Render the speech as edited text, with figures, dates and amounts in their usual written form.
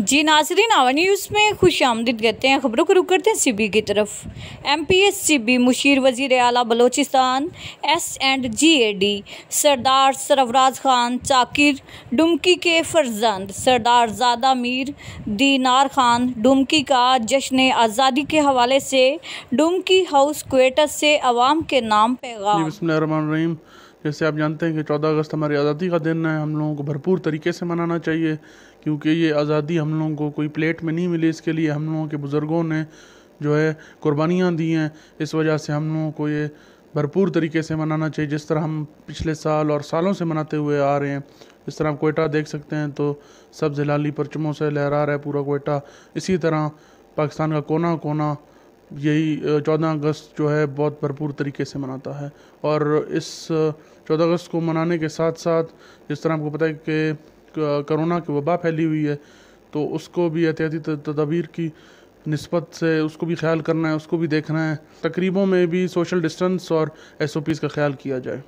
जी नाजरीन, आवा न्यूज़ में खुश आमदीद कहते हैं। खबरों को रुक करते हैं CB की तरफ। MPSCB मुशीर वज़ीर आला बलोचिस्तान S&GAD सरदार सरफराज खान चाकिर डुमकी के फर्जंद सरदार ज़ादा मीर दीनार खान डुमकी का जश्न आज़ादी के हवाले से डुमकी हाउस क्वेटा से अवाम के नाम पैगाम। बिस्मिल्लाहिर्रहमानिर्रहीम। जैसे आप जानते हैं कि 14 अगस्त हमारी आज़ादी का दिन है। हम लोगों को भरपूर तरीके से मनाना चाहिए, क्योंकि ये आज़ादी हम लोगों को कोई प्लेट में नहीं मिली। इसके लिए हम लोगों के बुज़ुर्गों ने जो है कुर्बानियाँ दी हैं। इस वजह से हम लोगों को ये भरपूर तरीके से मनाना चाहिए, जिस तरह हम पिछले साल और सालों से मनाते हुए आ रहे हैं। इस तरह आप कोयटा देख सकते हैं तो सब्ज़ हिलाली परचमों से लहरा रहा है पूरा कोयटा। इसी तरह पाकिस्तान का कोना कोना यही 14 अगस्त जो है बहुत भरपूर तरीके से मनाता है। और इस 14 अगस्त को मनाने के साथ साथ जिस तरह आपको पता है कि कोरोना की वबा फैली हुई है, तो उसको भी एहतियाती तदबीर की निस्बत से उसको भी ख्याल करना है, उसको भी देखना है। तकरीबों में भी सोशल डिस्टेंस और SOPs का ख्याल किया जाए।